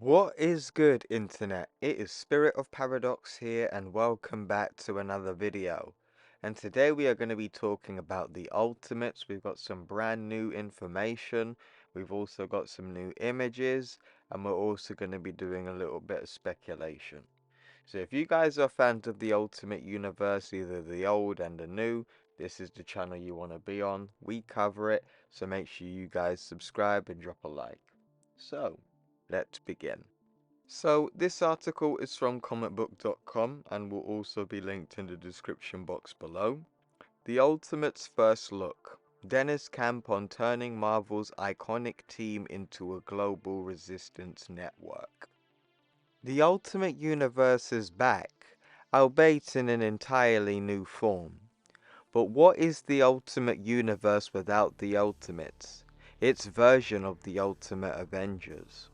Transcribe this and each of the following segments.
What is good, internet? It is Spirit of Paradox here, and welcome back to another video. And today we are going to be talking about the ultimates. We've got some brand new information, we've also got some new images, and we're also going to be doing a little bit of speculation. So if you guys are fans of the Ultimate Universe, either the old and the new, this is the channel you want to be on. We cover it, so make sure you guys subscribe and drop a like. So, let's begin. So this article is from comicbook.com and will also be linked in the description box below. The Ultimate's first look. Deniz camp on turning Marvel's iconic team into a global resistance network. The Ultimate Universe is back, albeit in an entirely new form. But what is the Ultimate Universe without the Ultimates? Its version of the Ultimate Avengers.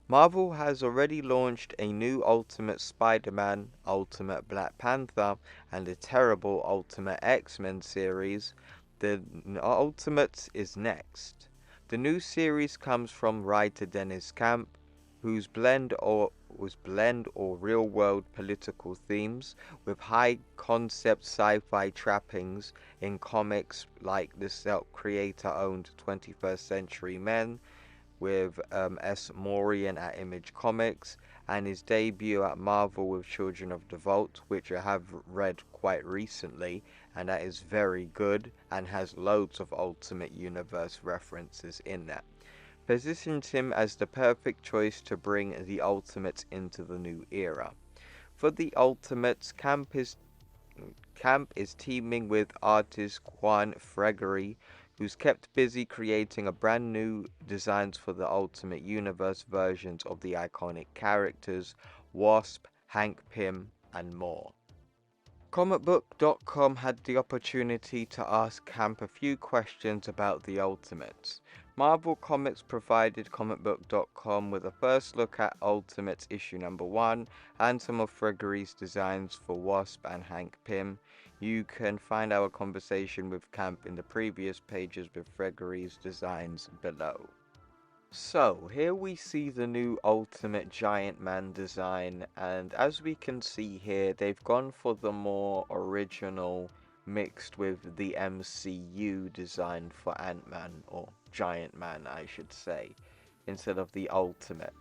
Marvel has already launched a new Ultimate Spider-Man, Ultimate Black Panther, and a terrible Ultimate X-Men series. The Ultimate is next. The new series comes from writer Deniz Camp, whose blend or real-world political themes with high-concept sci-fi trappings in comics like the self-creator-owned 21st Century Men, with S. Morian at Image Comics, and his debut at Marvel with Children of the Vault, which I have read quite recently, and that is very good and has loads of Ultimate Universe references in that. Positions him as the perfect choice to bring the Ultimates into the new era. For the Ultimates, Camp is teaming with artist Juan Fregery, who's kept busy creating a brand new designs for the Ultimate Universe versions of the iconic characters Wasp, Hank Pym, and more. Comicbook.com had the opportunity to ask Camp a few questions about the Ultimates. Marvel Comics provided Comicbook.com with a first look at Ultimates issue number 1 and some of Fregery's designs for Wasp and Hank Pym. You can find our conversation with Camp in the previous pages with Fregery's designs below. So, here we see the new Ultimate Giant Man design, and as we can see here, they've gone for the more original mixed with the MCU design for Ant-Man, or Giant Man I should say, instead of the Ultimate.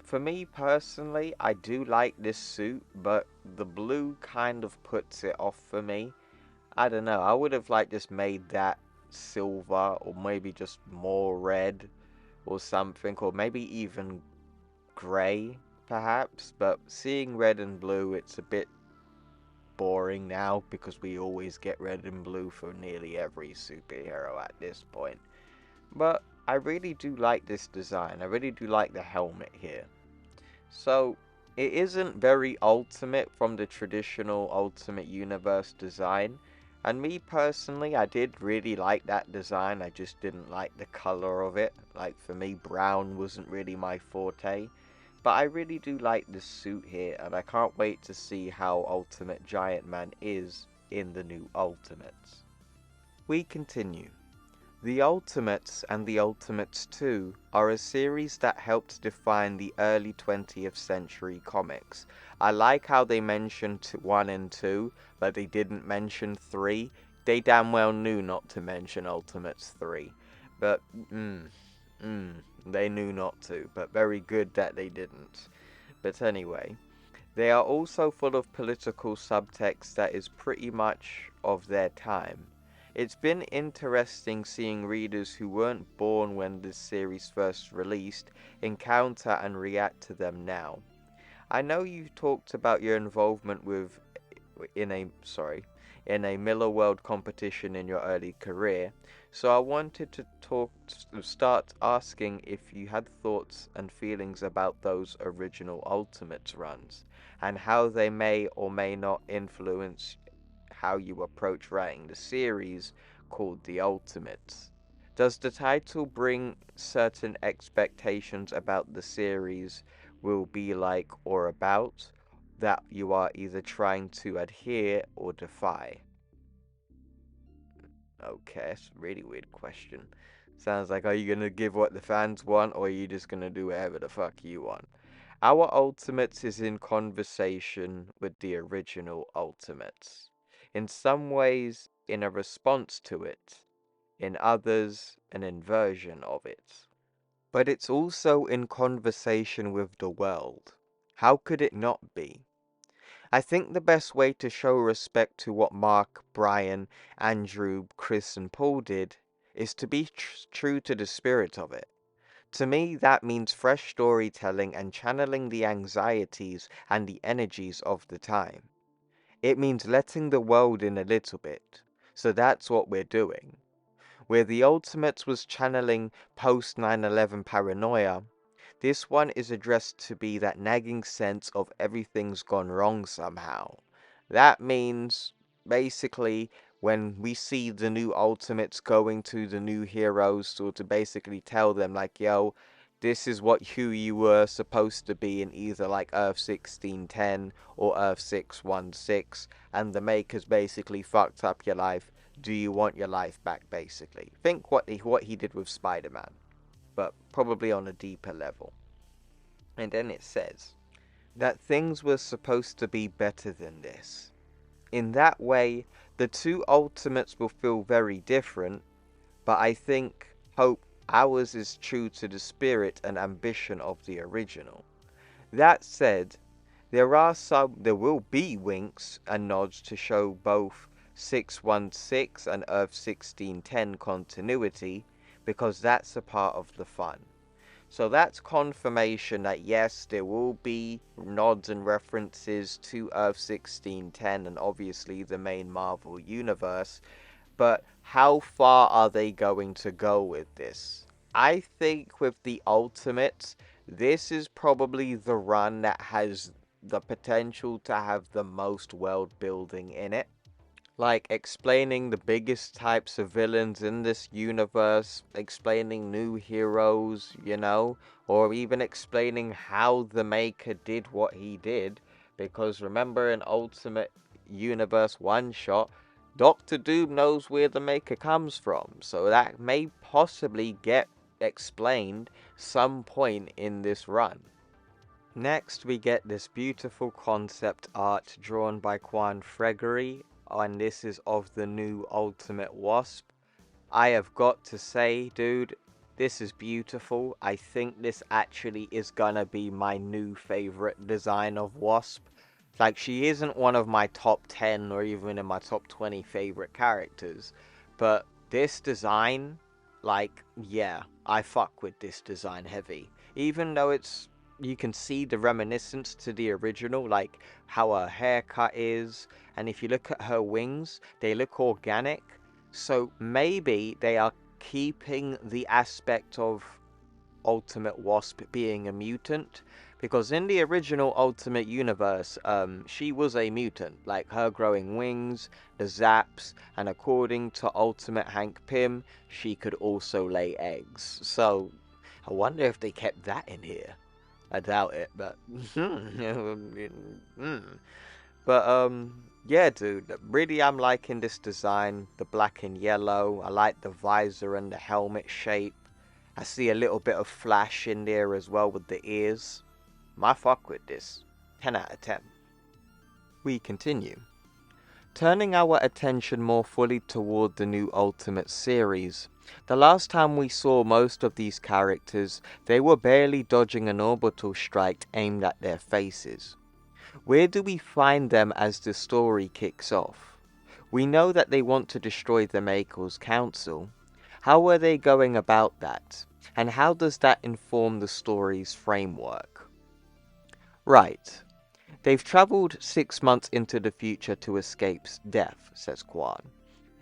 For me personally, I do like this suit, but the blue kind of puts it off for me. I don't know, I would have like just made that silver, or maybe just more red or something, or maybe even grey perhaps, but seeing red and blue, it's a bit boring now because we always get red and blue for nearly every superhero at this point. But I really do like this design. I really do like the helmet here. So it isn't very ultimate from the traditional Ultimate Universe design. And me personally, I did really like that design. I just didn't like the color of it. Like for me, brown wasn't really my forte. But I really do like this suit here, and I can't wait to see how Ultimate Giant Man is in the new Ultimates. We continue. The Ultimates and the Ultimates 2 are a series that helped define the early 20th century comics. I like how they mentioned 1 and 2, but they didn't mention 3. They damn well knew not to mention Ultimates 3. But, they knew not to, but very good that they didn't. But anyway, they are also full of political subtext that is pretty much of their time. It's been interesting seeing readers who weren't born when this series first released encounter and react to them now. I know you talked about your involvement in a Miller World competition in your early career, so I wanted to start asking if you had thoughts and feelings about those original Ultimates runs, and how they may or may not influence how you approach writing the series called The Ultimates. Does the title bring certain expectations about the series will be like or about that you are either trying to adhere or defy? Okay, that's a really weird question. Sounds like, are you gonna give what the fans want, or are you just gonna do whatever the fuck you want? Our Ultimates is in conversation with the original Ultimates. In some ways, in a response to it. In others, an inversion of it. But it's also in conversation with the world. How could it not be? I think the best way to show respect to what Mark, Brian, Andrew, Chris, and Paul did is to be true to the spirit of it. To me, that means fresh storytelling and channeling the anxieties and the energies of the time. It means letting the world in a little bit. So that's what we're doing. Where the Ultimates was channeling post 9/11 paranoia, this one is addressed to be that nagging sense of everything's gone wrong somehow. That means, basically, when we see the new Ultimates going to the new heroes, or to basically tell them, like, yo, this is who you were supposed to be in either like Earth 1610 or Earth 616, and the Makers basically fucked up your life. Do you want your life back, basically? Think what he did with Spider-Man, but probably on a deeper level. And then it says that things were supposed to be better than this. In that way, the two Ultimates will feel very different, but I hope ours is true to the spirit and ambition of the original. That said, there will be winks and nods to show both 616 and Earth 1610 continuity, because that's a part of the fun. So that's confirmation that yes, there will be nods and references to Earth 1610 and obviously the main Marvel universe, but how far are they going to go with this? I think with the Ultimates, this is probably the run that has the potential to have the most world building in it. Like explaining the biggest types of villains in this universe, explaining new heroes, or even explaining how the Maker did what he did. Because remember, in Ultimate Universe one shot, Doctor Doom knows where the Maker comes from, so that may possibly get explained some point in this run. Next, we get this beautiful concept art drawn by Quan Fregery, and this is of the new Ultimate Wasp. I have got to say, dude, this is beautiful. I think this actually is gonna be my new favorite design of Wasp. Like, she isn't one of my top 10 or even in my top 20 favorite characters, but this design, like, yeah, I fuck with this design heavy. Even though you can see the reminiscence to the original, like how her haircut is, and if you look at her wings, they look organic. So maybe they are keeping the aspect of Ultimate Wasp being a mutant, because in the original Ultimate Universe, she was a mutant, like her growing wings, the zaps, and according to Ultimate Hank Pym, she could also lay eggs. So I wonder if they kept that in here. I doubt it, but but yeah, dude, really I'm liking this design, the black and yellow. I like the visor and the helmet shape. I see a little bit of Flash in there as well with the ears. My fuck with this. 10 out of 10. We continue. Turning our attention more fully toward the new Ultimate series, the last time we saw most of these characters, they were barely dodging an orbital strike aimed at their faces. Where do we find them as the story kicks off? We know that they want to destroy the Maker's Council. How are they going about that? And how does that inform the story's framework? Right. They've travelled 6 months into the future to escape death, says Quan.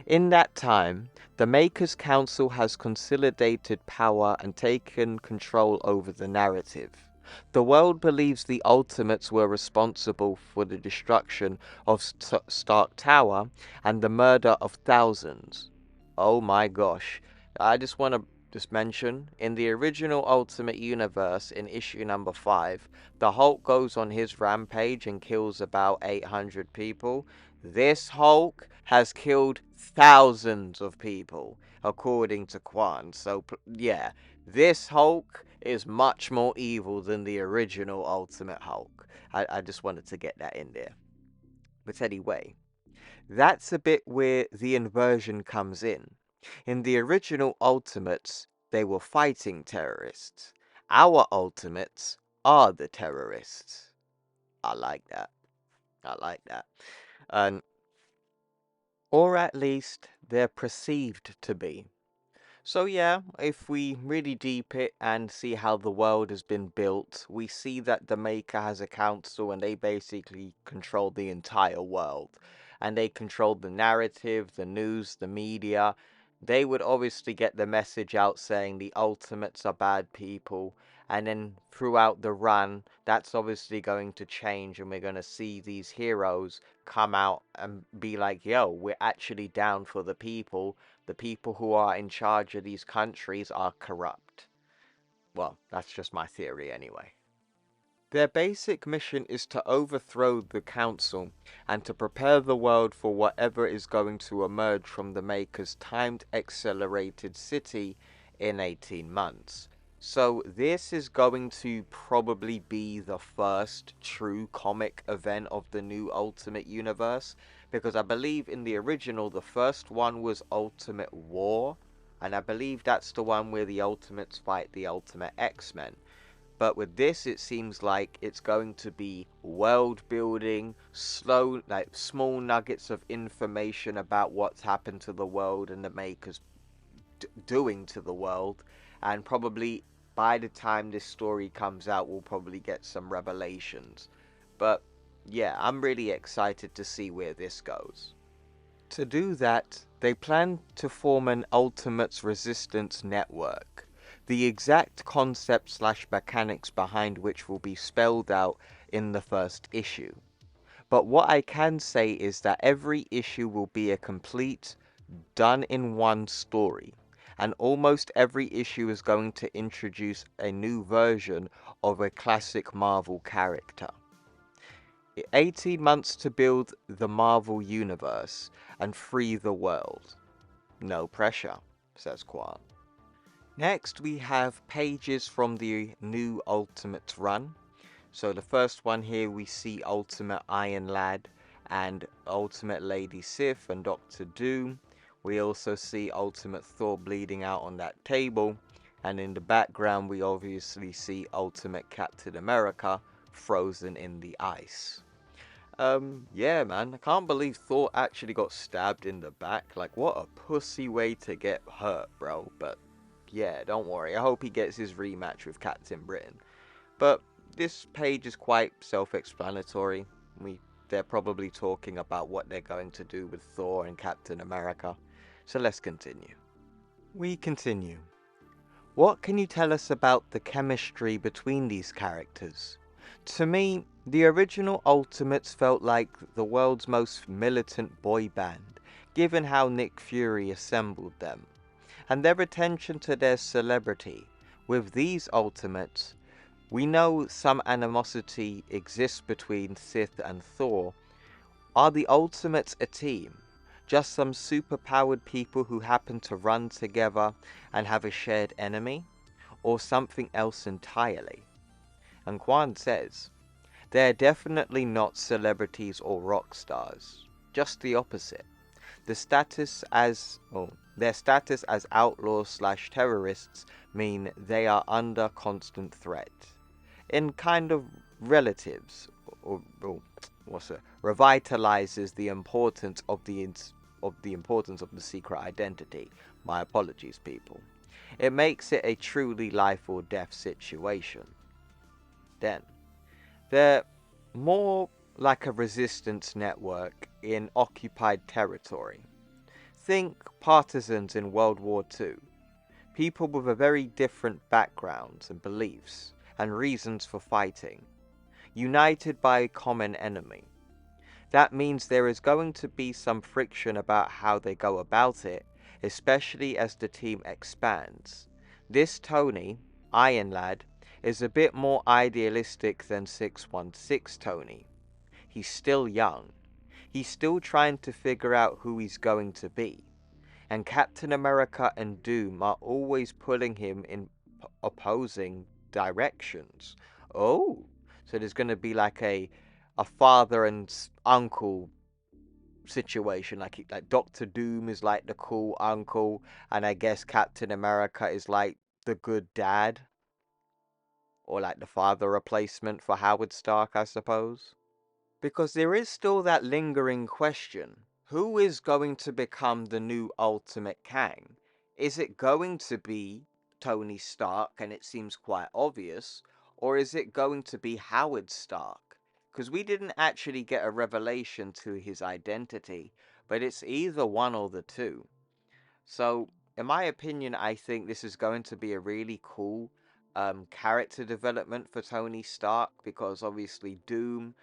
In that time, the Maker's Council has consolidated power and taken control over the narrative. The world believes the Ultimates were responsible for the destruction of Stark Tower and the murder of thousands. Oh my gosh. I just want to mention, in the original Ultimate Universe in issue number 5, the Hulk goes on his rampage and kills about 800 people. This Hulk has killed thousands of people, according to Quan. So, yeah, this Hulk is much more evil than the original Ultimate Hulk. I just wanted to get that in there. But anyway, that's a bit where the inversion comes in. In the original Ultimates, they were fighting terrorists. Our Ultimates are the terrorists. I like that. I like that. And or at least they're perceived to be. So yeah, if we really deep it and see how the world has been built, we see that the Maker has a council and they basically control the entire world. And they control the narrative, the news, the media. They would obviously get the message out saying the Ultimates are bad people. And then throughout the run, that's obviously going to change and we're going to see these heroes come out and be like, yo, we're actually down for the people who are in charge of these countries are corrupt. Well, that's just my theory anyway. Their basic mission is to overthrow the council and to prepare the world for whatever is going to emerge from the Maker's timed accelerated city in 18 months. So this is going to probably be the first true comic event of the new Ultimate Universe, because I believe in the original the first one was Ultimate War, and I believe that's the one where the Ultimates fight the Ultimate X-Men. But with this, it seems like it's going to be world building, small nuggets of information about what's happened to the world and the Makers doing to the world, and probably by the time this story comes out, we'll probably get some revelations. But yeah, I'm really excited to see where this goes. To do that, they plan to form an Ultimates Resistance network. The exact concept/mechanics behind which will be spelled out in the first issue. But what I can say is that every issue will be a complete, done in one story. And almost every issue is going to introduce a new version of a classic Marvel character. 18 months to build the Marvel Universe and free the world. No pressure, says Quan. Next, we have pages from the new Ultimate run. So the first one here, we see Ultimate Iron Lad and Ultimate Lady Sif and Doctor Doom. We also see Ultimate Thor bleeding out on that table. And in the background, we obviously see Ultimate Captain America frozen in the ice. Yeah, man, I can't believe Thor actually got stabbed in the back. Like, what a pussy way to get hurt, bro. But yeah, don't worry. I hope he gets his rematch with Captain Britain. But this page is quite self-explanatory. They're probably talking about what they're going to do with Thor and Captain America. So let's continue. We continue. What can you tell us about the chemistry between these characters? To me, the original Ultimates felt like the world's most militant boy band, given how Nick Fury assembled them. And their attention to their celebrity. With these Ultimates, we know some animosity exists between Sith and Thor. Are the Ultimates a team? Just some superpowered people who happen to run together and have a shared enemy? Or something else entirely? And Quan says, they're definitely not celebrities or rock stars. Just the opposite. Their status as outlaws/terrorists mean they are under constant threat. In kind of relatives, revitalizes the importance of the secret identity. My apologies, people. It makes it a truly life or death situation. Then, they're more like a resistance network in occupied territory. Think partisans in World War II. People with a very different backgrounds and beliefs and reasons for fighting, united by a common enemy. That means there is going to be some friction about how they go about it, especially as the team expands. This Tony, Iron Lad, is a bit more idealistic than 616 Tony. He's still young. He's still trying to figure out who he's going to be. And Captain America and Doom are always pulling him in opposing directions. Oh, so there's going to be like a father and uncle situation. Like Doctor Doom is like the cool uncle, and I guess Captain America is like the good dad, or like the father replacement for Howard Stark, I suppose. Because there is still that lingering question. Who is going to become the new Ultimate Kang? Is it going to be Tony Stark, and it seems quite obvious, or is it going to be Howard Stark? Because we didn't actually get a revelation to his identity, but it's either one or the two. So, in my opinion, I think this is going to be a really cool character development for Tony Stark, because obviously Doom,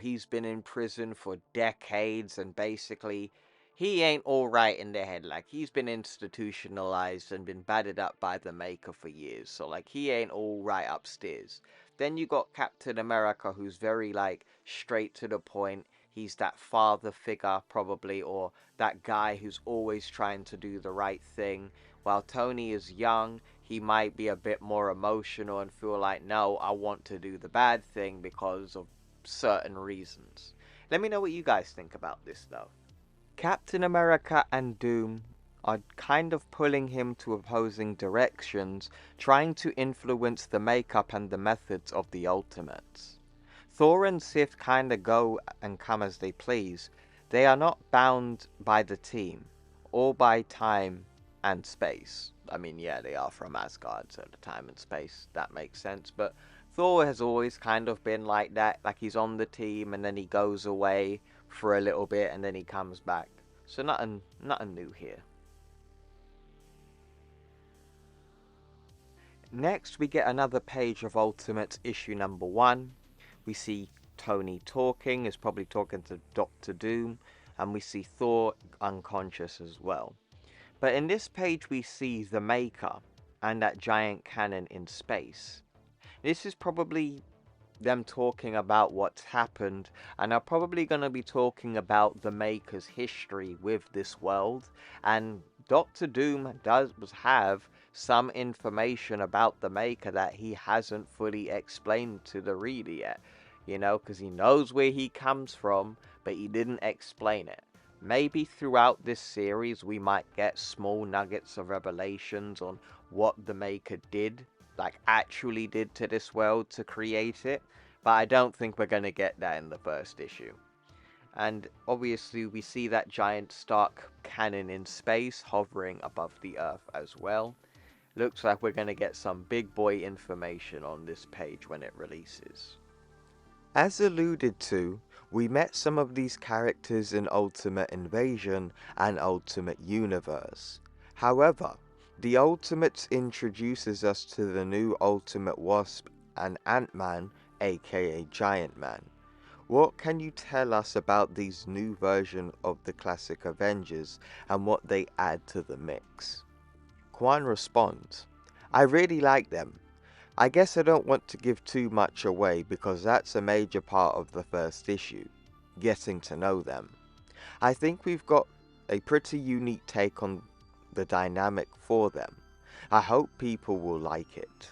he's been in prison for decades, and basically he ain't all right in the head. Like, he's been institutionalized and been battered up by the Maker for years. So, like, he ain't all right upstairs. Then you got Captain America, who's very, like, straight to the point. He's that father figure, probably, or that guy who's always trying to do the right thing. While Tony is young, he might be a bit more emotional and feel like, no, I want to do the bad thing because of certain reasons. Let me know what you guys think about this, though. Captain America and Doom are kind of pulling him to opposing directions, trying to influence the makeup and the methods of the Ultimates. Thor and Sif kinda go and come as they please. They are not bound by the team, or by time and space. I mean, yeah, they are from Asgard, so the time and space, that makes sense. But Thor has always kind of been like that, like he's on the team and then he goes away for a little bit and then he comes back. So nothing new here. Next, we get another page of Ultimates issue number 1. We see Tony talking, is probably talking to Doctor Doom, and we see Thor unconscious as well. But in this page we see the Maker and that giant cannon in space. This is probably them talking about what's happened, and are probably going to be talking about the Maker's history with this world. And Doctor Doom does have some information about the Maker that he hasn't fully explained to the reader yet. Because he knows where he comes from, but he didn't explain it. Maybe throughout this series we might get small nuggets of revelations on what the Maker did, like actually did to this world to create it, but I don't think we're going to get that in the first issue. And obviously we see that giant Stark cannon in space hovering above the Earth as well. Looks like we're going to get some big boy information on this page when it releases. As alluded to, we met some of these characters in Ultimate Invasion and Ultimate Universe. However, the Ultimates introduces us to the new Ultimate Wasp and Ant-Man, aka Giant Man. What can you tell us about these new versions of the classic Avengers and what they add to the mix? Quan responds, I really like them. I guess I don't want to give too much away because that's a major part of the first issue, getting to know them. I think we've got a pretty unique take on the dynamic for them. I hope people will like it.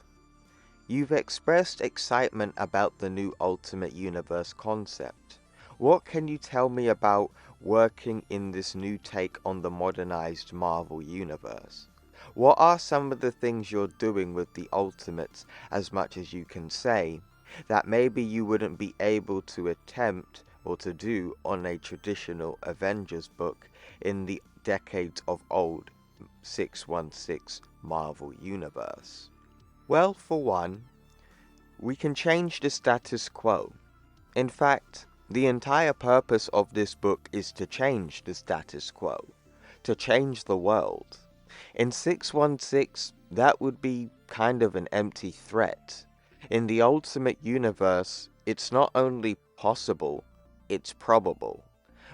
You've expressed excitement about the new Ultimate Universe concept. What can you tell me about working in this new take on the modernized Marvel Universe? What are some of the things you're doing with the Ultimates, as much as you can say, that maybe you wouldn't be able to attempt or to do on a traditional Avengers book in the decades of old 616 Marvel Universe? Well, for one, we can change the status quo. In fact, the entire purpose of this book is to change the status quo, to change the world. In 616, that would be kind of an empty threat. In the Ultimate Universe, it's not only possible, it's probable.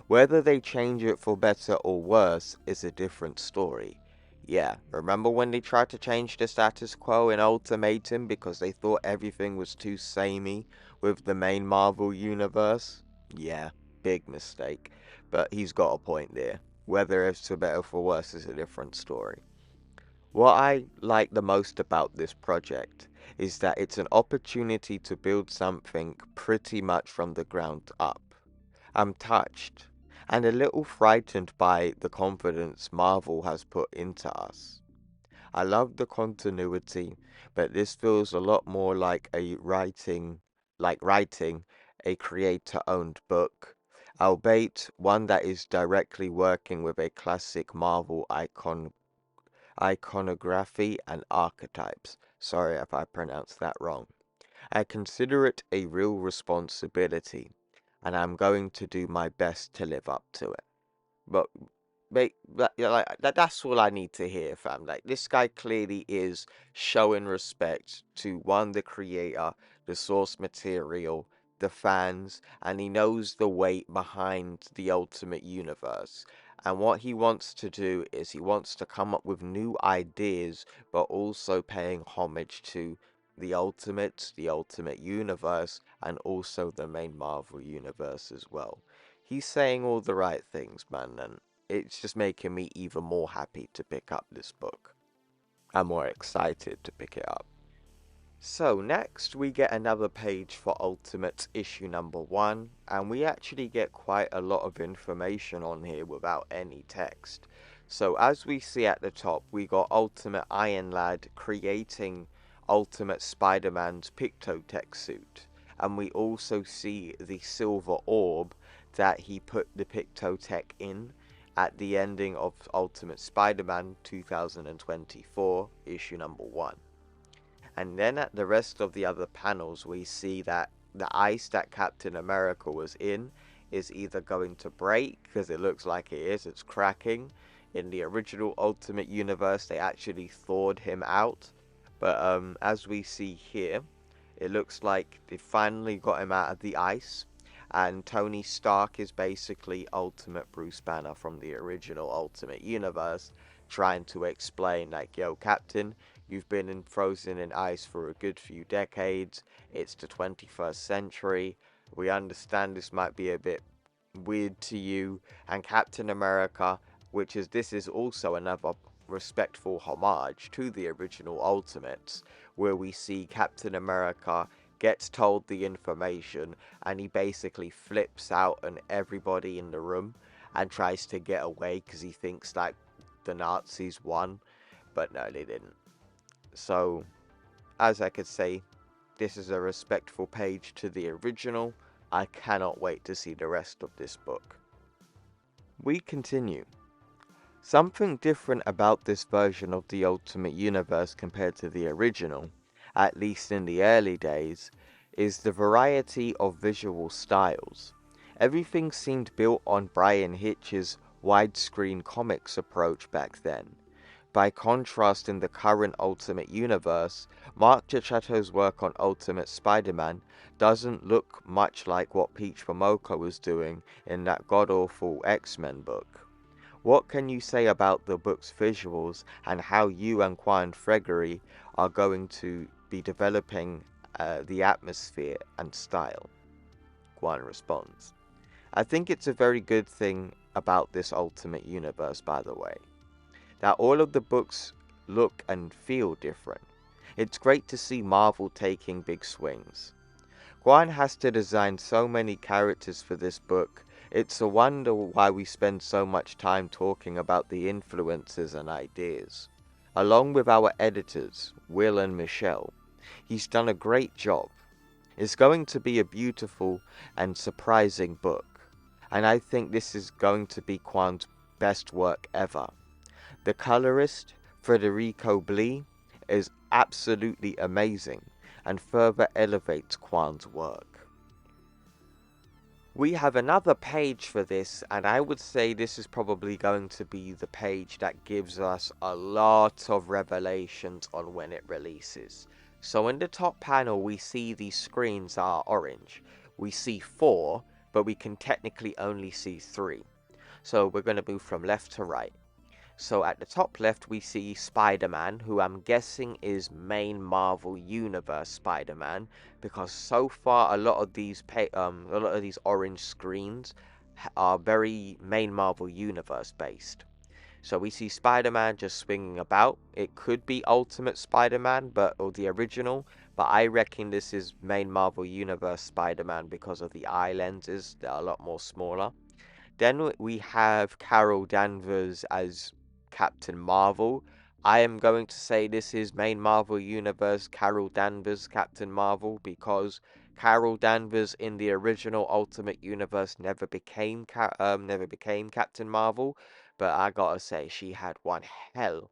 Whether they change it for better or worse is a different story. Yeah, remember when they tried to change the status quo in Ultimatum because they thought everything was too samey with the main Marvel Universe? Yeah, big mistake. But he's got a point there. Whether it's for better or for worse is a different story. What I like the most about this project is that it's an opportunity to build something pretty much from the ground up. I'm touched and a little frightened by the confidence Marvel has put into us. I love the continuity, but this feels a lot more like writing a creator-owned book, albeit one that is directly working with a classic Marvel iconography and archetypes. Sorry if I pronounced that wrong. I consider it a real responsibility, and I'm going to do my best to live up to it. But mate, that's all I need to hear, fam. Like, this guy clearly is showing respect to one, the creator, the source material, the fans, and he knows the weight behind the Ultimate Universe. And what he wants to do is he wants to come up with new ideas, but also paying homage to the Ultimate Universe, and also the main Marvel Universe as well. He's saying all the right things, man, and it's just making me even more happy to pick up this book. I'm more excited to pick it up. So next we get another page for Ultimates issue number 1, and we actually get quite a lot of information on here without any text. So as we see at the top, we got Ultimate Iron Lad creating Ultimate Spider-Man's Pictotech suit, and we also see the silver orb that he put the Pictotech in at the ending of Ultimate Spider-Man 2024 issue number 1. And then at the rest of the other panels, we see that the ice that Captain America was in is either going to break, because it looks like it's cracking. In the original Ultimate Universe, they actually thawed him out. But as we see here, it looks like they finally got him out of the ice. And Tony Stark is basically Ultimate Bruce Banner from the original Ultimate Universe, trying to explain, like, yo, Captain, you've been frozen in ice for a good few decades. It's the 21st century. We understand this might be a bit weird to you. And Captain America, this is also another respectful homage to the original Ultimates, where we see Captain America gets told the information and he basically flips out on everybody in the room and tries to get away because he thinks like the Nazis won, but no, they didn't. So, as I could say, this is a respectful page to the original. I cannot wait to see the rest of this book. We continue. Something different about this version of the Ultimate Universe compared to the original, at least in the early days, is the variety of visual styles. Everything seemed built on Brian Hitch's widescreen comics approach back then. By contrast, in the current Ultimate Universe, Mark Giacchetto's work on Ultimate Spider-Man doesn't look much like what Peach Momoko was doing in that god-awful X-Men book. What can you say about the book's visuals and how you and Juan Fregeri are going to be developing the atmosphere and style? Juan responds, I think it's a very good thing about this Ultimate Universe, by the way, that all of the books look and feel different. It's great to see Marvel taking big swings. Juan has to design so many characters for this book. It's a wonder why we spend so much time talking about the influences and ideas. Along with our editors, Will and Michelle, he's done a great job. It's going to be a beautiful and surprising book, and I think this is going to be Juan's best work ever. The colorist, Federico Blee, is absolutely amazing and further elevates Juan's work. We have another page for this, and I would say this is probably going to be the page that gives us a lot of revelations on when it releases. So in the top panel, we see these screens are orange. We see 4, but we can technically only see 3. So we're going to move from left to right. So at the top left, we see Spider-Man, who I'm guessing is main Marvel Universe Spider-Man, because so far a lot of these orange screens are very main Marvel Universe based. So we see Spider-Man just swinging about. It could be Ultimate Spider-Man, or the original, but I reckon this is main Marvel Universe Spider-Man because of the eye lenses. They're a lot more smaller. Then we have Carol Danvers as Captain Marvel. I am going to say this is main Marvel Universe Carol Danvers Captain Marvel because Carol Danvers in the original Ultimate Universe never became Captain Marvel, but I gotta say she had one hell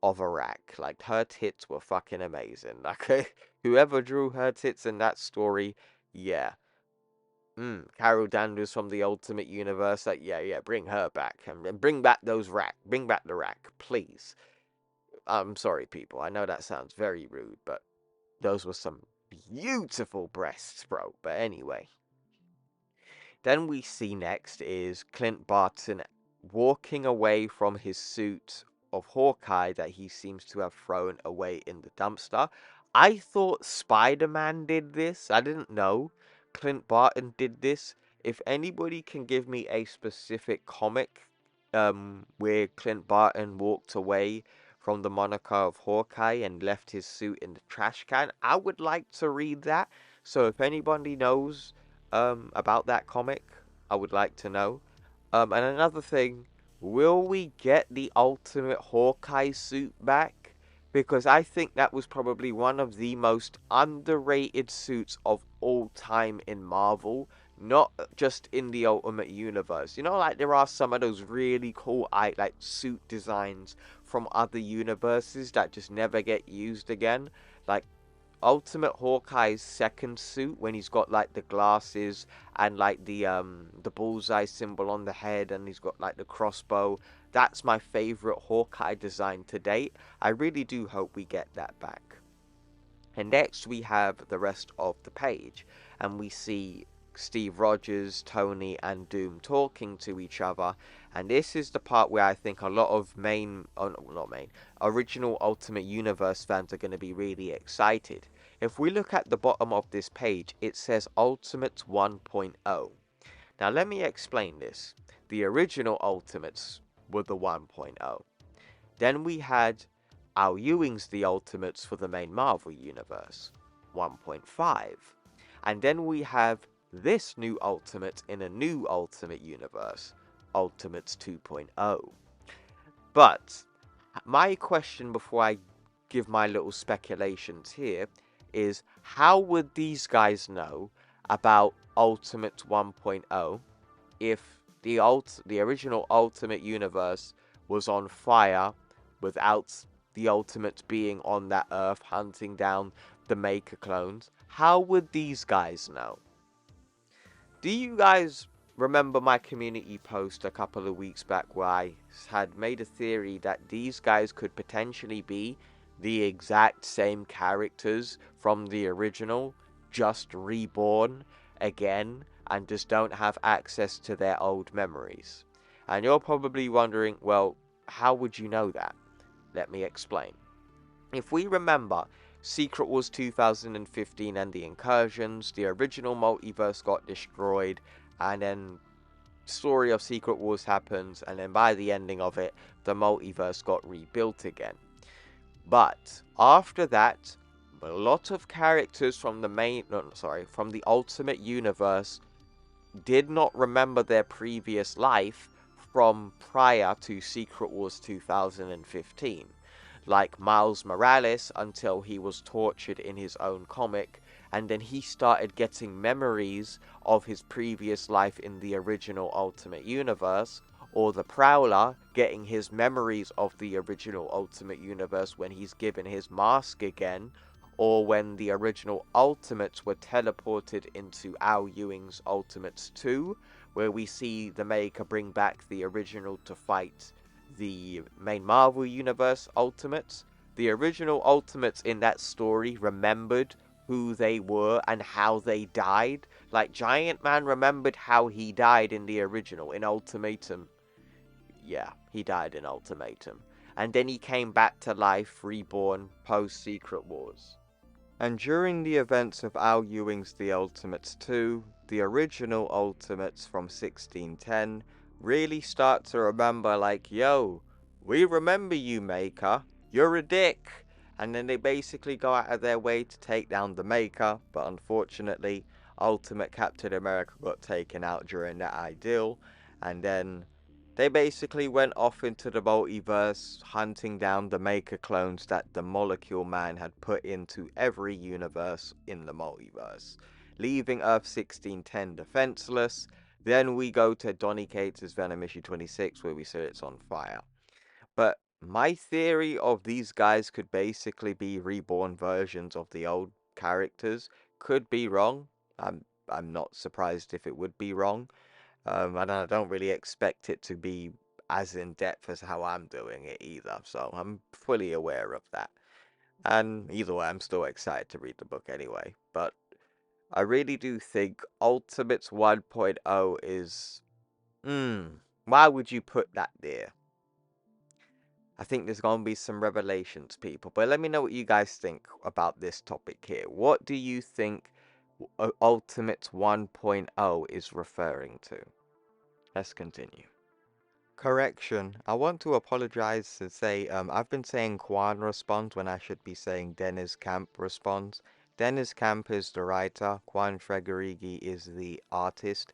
of a rack. Like her tits were fucking amazing. Like whoever drew her tits in that story, yeah. Carol Danvers from the Ultimate Universe. Like, yeah, bring her back and bring back bring back the rack, please. I'm sorry, people. I know that sounds very rude, but those were some beautiful breasts, bro. But anyway, then we see next is Clint Barton walking away from his suit of Hawkeye that he seems to have thrown away in the dumpster. I thought Spider-Man did this. I didn't know Clint Barton did this. If anybody can give me a specific comic where Clint Barton walked away from the moniker of Hawkeye and left his suit in the trash can, I would like to read that. So if anybody knows about that comic, I would like to know. And another thing, will we get the Ultimate Hawkeye suit back? Because I think that was probably one of the most underrated suits of all time in Marvel, not just in the Ultimate Universe. You know, like there are some of those really cool like suit designs from other universes that just never get used again. Like Ultimate Hawkeye's second suit when he's got like the glasses and like the bullseye symbol on the head and he's got like the crossbow. That's my favorite Hawkeye design to date. I really do hope we get that back. And next we have the rest of the page and we see Steve Rogers, Tony and Doom talking to each other, and this is the part where I think a lot of original Ultimate Universe fans are going to be really excited. If we look at the bottom of this page, it says Ultimates 1.0. Now let me explain this. The original Ultimates were the 1.0. Then we had Al Ewing's The Ultimates for the main Marvel Universe, 1.5. And then we have this new Ultimate in a new Ultimate Universe, Ultimates 2.0. But my question before I give my little speculations here is how would these guys know about Ultimate 1.0 if the original Ultimate Universe was on fire without the Ultimates being on that Earth hunting down the Maker clones? How would these guys know? Do you guys remember my community post a couple of weeks back where I had made a theory that these guys could potentially be the exact same characters from the original, just reborn again and just don't have access to their old memories? And you're probably wondering, well, how would you know that? Let me explain. If we remember Secret Wars 2015 and the incursions, the original multiverse got destroyed, and then story of Secret Wars happens, and then by the ending of it, the multiverse got rebuilt again. But after that, a lot of characters from the Ultimate Universe did not remember their previous life from prior to Secret Wars 2015. Like Miles Morales until he was tortured in his own comic, and then he started getting memories of his previous life in the original Ultimate Universe, or the Prowler getting his memories of the original Ultimate Universe when he's given his mask again, or when the original Ultimates were teleported into Al Ewing's Ultimates 2, where we see the Maker bring back the original to fight the main Marvel Universe Ultimates. The original Ultimates in that story remembered who they were and how they died. Like Giant Man remembered how he died in the original, in Ultimatum. Yeah, he died in Ultimatum. And then he came back to life, reborn, post-Secret Wars. And during the events of Al Ewing's The Ultimates 2, the original Ultimates from 1610 really start to remember like, yo, we remember you, Maker. You're a dick. And then they basically go out of their way to take down the Maker, but unfortunately, Ultimate Captain America got taken out during that ideal, and then they basically went off into the multiverse, hunting down the Maker clones that the Molecule Man had put into every universe in the multiverse, leaving Earth 1610 defenseless. Then we go to Donny Cates' Venom issue 26, where we see it's on fire. But my theory of these guys could basically be reborn versions of the old characters could be wrong. I'm not surprised if it would be wrong. And I don't really expect it to be as in depth as how I'm doing it either. So I'm fully aware of that. And either way, I'm still excited to read the book anyway. But I really do think Ultimates 1.0 is. Why would you put that there? I think there's going to be some revelations, people. But let me know what you guys think about this topic here. What do you think Ultimates 1.0 is referring to? Let's continue. Correction. I want to apologize and say I've been saying Quan responds when I should be saying Deniz Camp responds. Deniz Camp is the writer. Quan Freggerigi is the artist.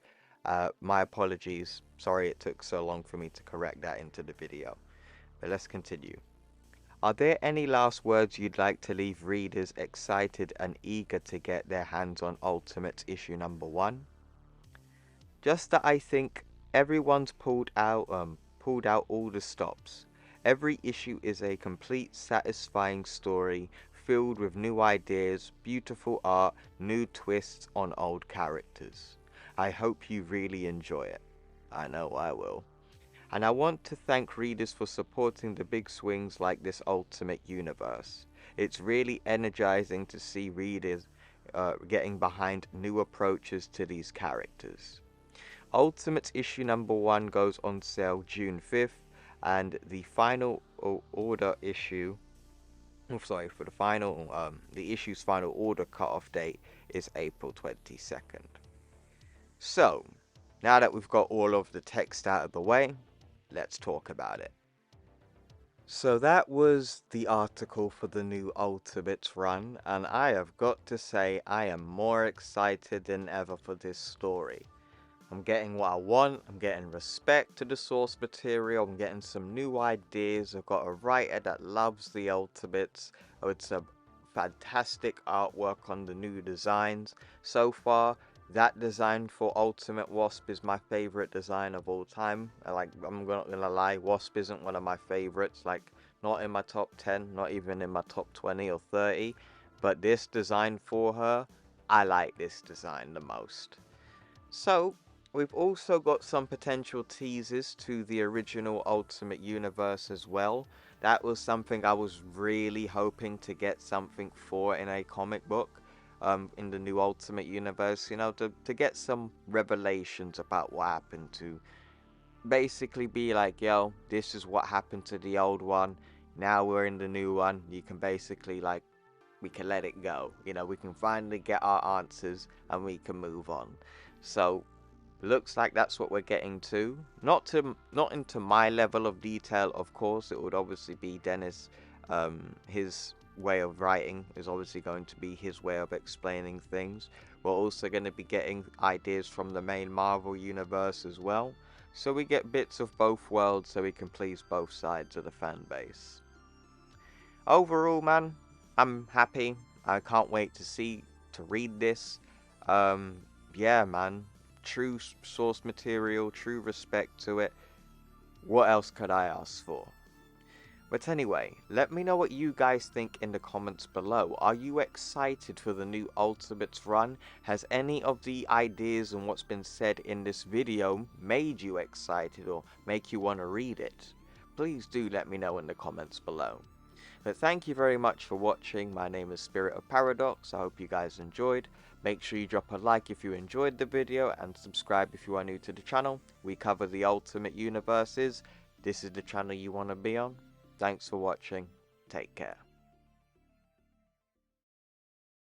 My apologies. Sorry it took so long for me to correct that into the video. But let's continue. Are there any last words you'd like to leave readers excited and eager to get their hands on Ultimates issue number 1? Just that I think everyone's pulled out all the stops. Every issue is a complete satisfying story filled with new ideas, beautiful art, new twists on old characters. I hope you really enjoy it. I know I will. And I want to thank readers for supporting the big swings like this Ultimate Universe. It's really energizing to see readers getting behind new approaches to these characters. Ultimate issue number 1 goes on sale June 5th, and the final order issue, for the issue's final order cutoff date is April 22nd. So, now that we've got all of the text out of the way, let's talk about it. So that was the article for the new Ultimates run, and I have got to say I am more excited than ever for this story. I'm getting what I want, I'm getting respect to the source material, I'm getting some new ideas, I've got a writer that loves the Ultimates, it's a fantastic artwork on the new designs. So far, that design for Ultimate Wasp is my favorite design of all time. I'm not gonna lie, Wasp isn't one of my favorites, not in my top 10, not even in my top 20 or 30, but this design for her, I like this design the most. So, we've also got some potential teases to the original Ultimate Universe as well. That was something I was really hoping to get something for in a comic book. In the new Ultimate Universe, to get some revelations about what happened, to basically be like, yo, this is what happened to the old one, now we're in the new one, you can basically, we can let it go, we can finally get our answers, and we can move on. So, looks like that's what we're getting to. Not into my level of detail, of course, it would obviously be Deniz, his way of writing is obviously going to be his way of explaining things. We're also going to be getting ideas from the main Marvel universe as well, so we get bits of both worlds so we can please both sides of the fan base. Overall, man, I'm happy. I can't wait to read this. Yeah, man, true source material, true respect to it. What else could I ask for? But anyway, let me know what you guys think in the comments below. Are you excited for the new Ultimates run? Has any of the ideas and what's been said in this video made you excited or make you want to read it? Please do let me know in the comments below. But thank you very much for watching. My name is Spirit of Paradox. I hope you guys enjoyed. Make sure you drop a like if you enjoyed the video and subscribe if you are new to the channel. We cover the Ultimate Universes. This is the channel you want to be on. Thanks for watching. Take care.